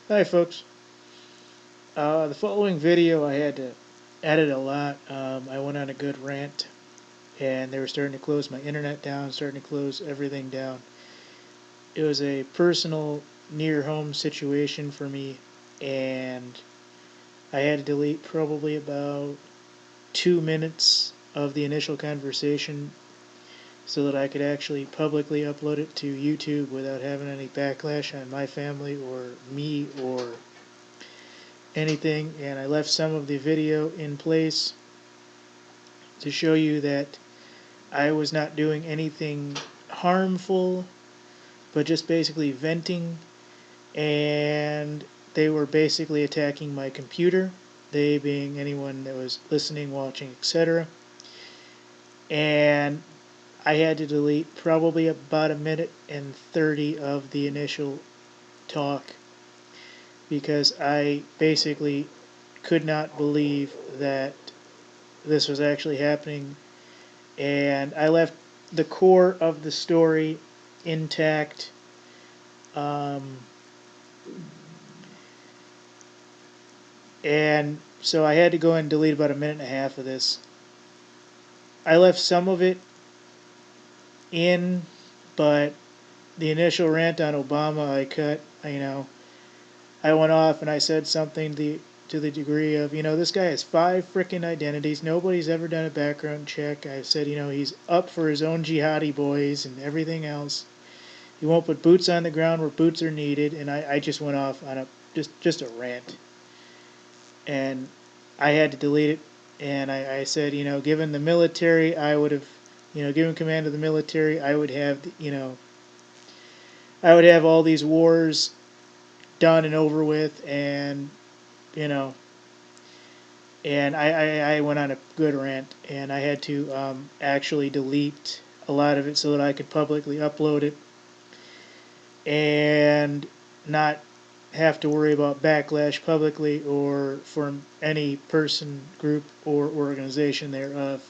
Hi folks. The following video I had to edit a lot. I went on a good rant and they were starting to close my internet down, starting to close everything down. It was a personal near home situation for me and I had to delete probably about 2 minutes of the initial conversation so that I could actually publicly upload it to YouTube without having any backlash on my family or me or anything, and I left some of the video in place to show you that I was not doing anything harmful, but just basically venting, and they were basically attacking my computer, they being anyone that was listening, watching, etc. And I had to delete probably about a minute and 30 of the initial talk because I basically could not believe that this was actually happening, and I left the core of the story intact. Um, and so I had to go and delete about a minute and a half of this. I left some of it in, but the initial rant on Obama I cut. I went off and I said something to the degree of, this guy has 5 frickin' identities. Nobody's ever done a background check. I said, he's up for his own jihadi boys and everything else. He won't put boots on the ground where boots are needed, and I just went off on a just a rant, and I had to delete it. And I said, given the military, I would have, given command of the military, I would have, I would have all these wars done and over with, and you know, and I went on a good rant, and I had to actually delete a lot of it so that I could publicly upload it and not have to worry about backlash publicly or from any person, group, or organization thereof.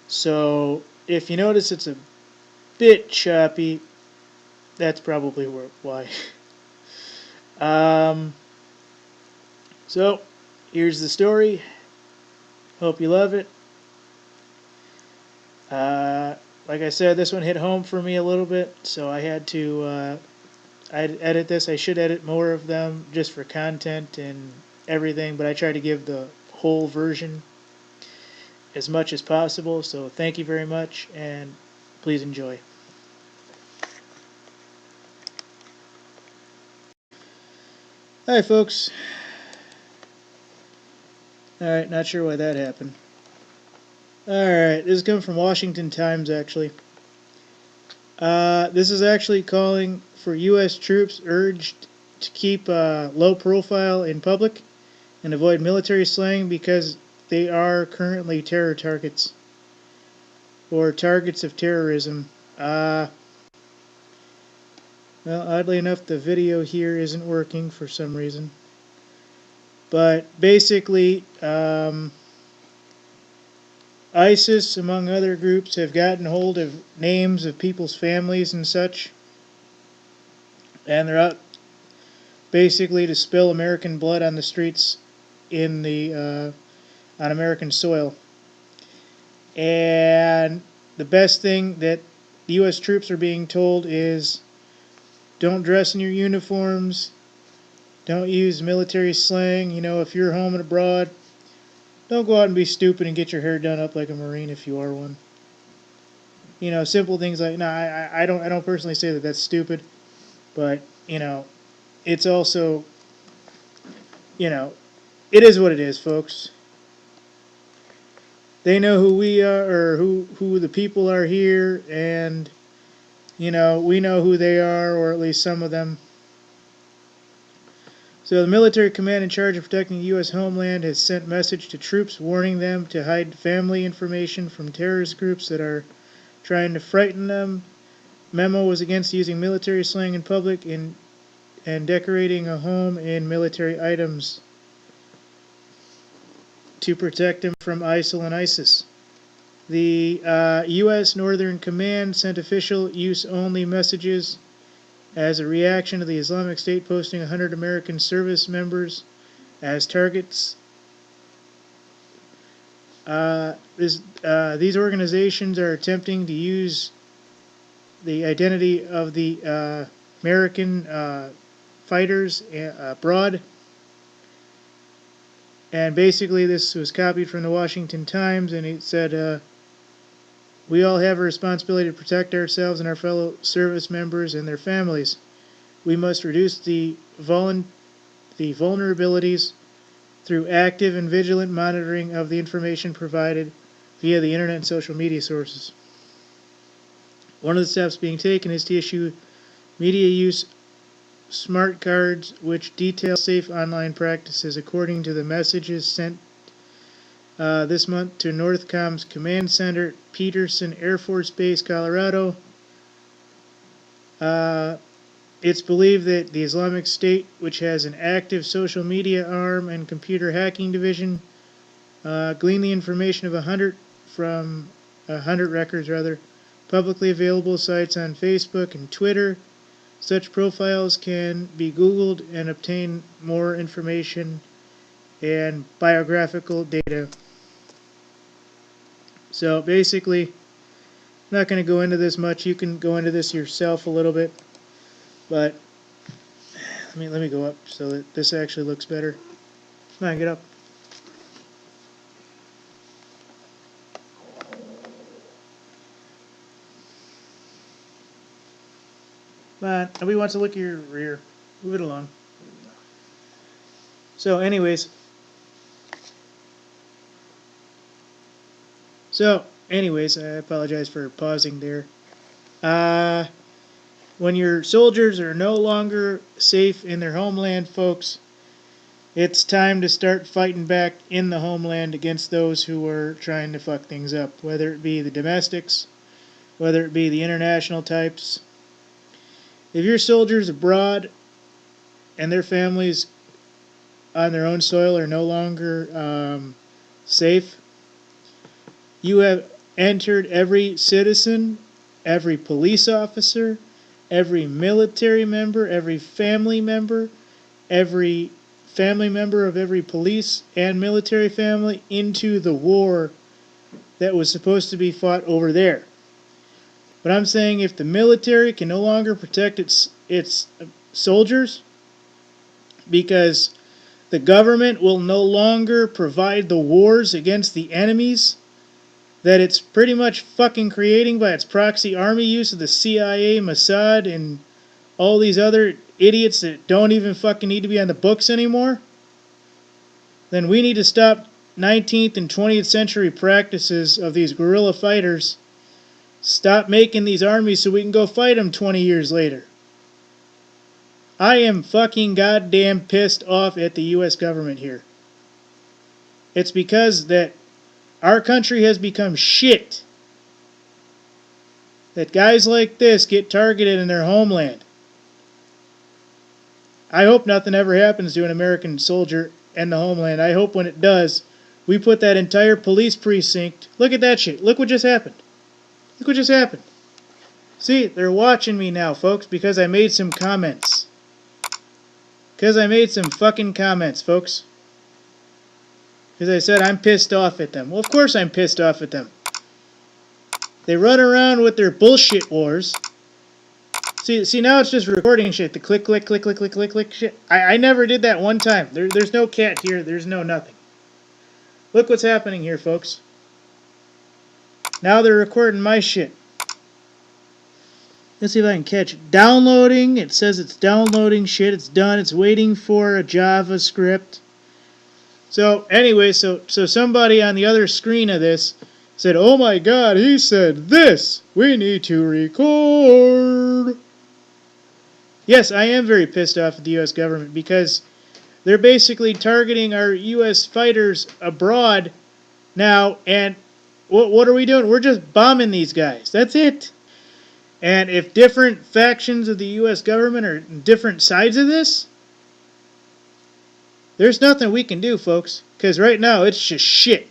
So if you notice it's a bit choppy, that's probably why. Um, so here's the story. Hope you love it. Like I said, this one hit home for me a little bit, so I had to I'd edit this. I should edit more of them just for content and everything, but I try to give the whole version as much as possible. So thank you very much, and please enjoy. Hi, folks. All right, not sure why that happened. All right, this is coming from Washington Times, actually. This is actually calling for U.S. troops urged to keep low profile in public and avoid military slang because they are currently terror targets or targets of terrorism. Well, oddly enough, the video here isn't working for some reason. But basically, ISIS, among other groups, have gotten hold of names of people's families and such, and they're out basically to spill American blood on the streets in the on American soil. And the best thing that the U.S. troops are being told is don't dress in your uniforms, don't use military slang. If you're home and abroad, don't go out and be stupid and get your hair done up like a Marine if you are one. Simple things like, no, I don't personally say that that's stupid, but, it's also, it is what it is, folks. They know who we are, or who the people are here, and, we know who they are, or at least some of them. So the military command in charge of protecting the U.S. homeland has sent message to troops warning them to hide family information from terrorist groups that are trying to frighten them. Memo was against using military slang in public and decorating a home in military items to protect them from ISIL and ISIS. The U.S. Northern Command sent official use only messages as a reaction to the Islamic State posting 100 American service members as targets. These organizations are attempting to use the identity of the American fighters abroad. And basically, this was copied from the Washington Times, and it said, we all have a responsibility to protect ourselves and our fellow service members and their families. We must reduce the vulnerabilities through active and vigilant monitoring of the information provided via the internet and social media sources. One of the steps being taken is to issue media use smart cards which detail safe online practices according to the messages sent this month to Northcom's Command Center, Peterson Air Force Base, Colorado. It's believed that the Islamic State, which has an active social media arm and computer hacking division, gleaned the information of 100 records, publicly available sites on Facebook and Twitter. Such profiles can be Googled and obtain more information and biographical data. So basically, I'm not going to go into this much. You can go into this yourself a little bit, but let me go up so that this actually looks better. Come on, get up. Come on, nobody wants to look at your rear. Move it along. So anyways, I apologize for pausing there. When your soldiers are no longer safe in their homeland, folks, it's time to start fighting back in the homeland against those who are trying to fuck things up, whether it be the domestics, whether it be the international types. If your soldiers abroad and their families on their own soil are no longer safe, you have entered every citizen, every police officer, every military member, every family member of every police and military family into the war that was supposed to be fought over there. But I'm saying if the military can no longer protect its soldiers because the government will no longer provide the wars against the enemies that it's pretty much fucking creating by its proxy army use of the CIA, Mossad, and all these other idiots that don't even fucking need to be on the books anymore, then we need to stop 19th and 20th century practices of these guerrilla fighters. Stop making these armies so we can go fight them 20 years later. I am fucking goddamn pissed off at the U.S. government here. It's because that our country has become shit. That guys like this get targeted in their homeland. I hope nothing ever happens to an American soldier in the homeland. I hope when it does, we put that entire police precinct. Look at that shit. Look what just happened. Look what just happened. See, they're watching me now, folks, because I made some comments. Because I made some fucking comments, folks. Because I said I'm pissed off at them. Well, of course I'm pissed off at them. They run around with their bullshit wars. See, now it's just recording shit. The click, click, click, click, click, click, click shit. I never did that one time. There's no cat here. There's no nothing. Look what's happening here, folks. Now they're recording my shit. Let's see if I can catch it. Downloading. It says it's downloading shit. It's done. It's waiting for a JavaScript. So, anyway, so somebody on the other screen of this said, oh my god, he said this. We need to record. Yes, I am very pissed off at the U.S. government because they're basically targeting our U.S. fighters abroad now, and what are we doing? We're just bombing these guys. That's it. And if different factions of the U.S. government are on different sides of this, there's nothing we can do, folks, because right now it's just shit.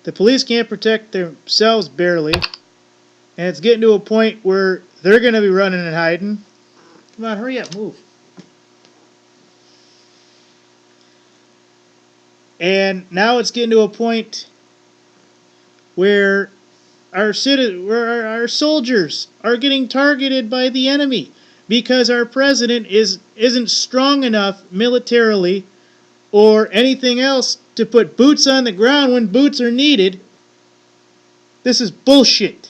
The police can't protect themselves barely, and it's getting to a point where They're going to be running and hiding. Come on, hurry up, move. And now it's getting to a point where our soldiers are getting targeted by the enemy because our president isn't strong enough militarily or anything else to put boots on the ground when boots are needed. This is bullshit.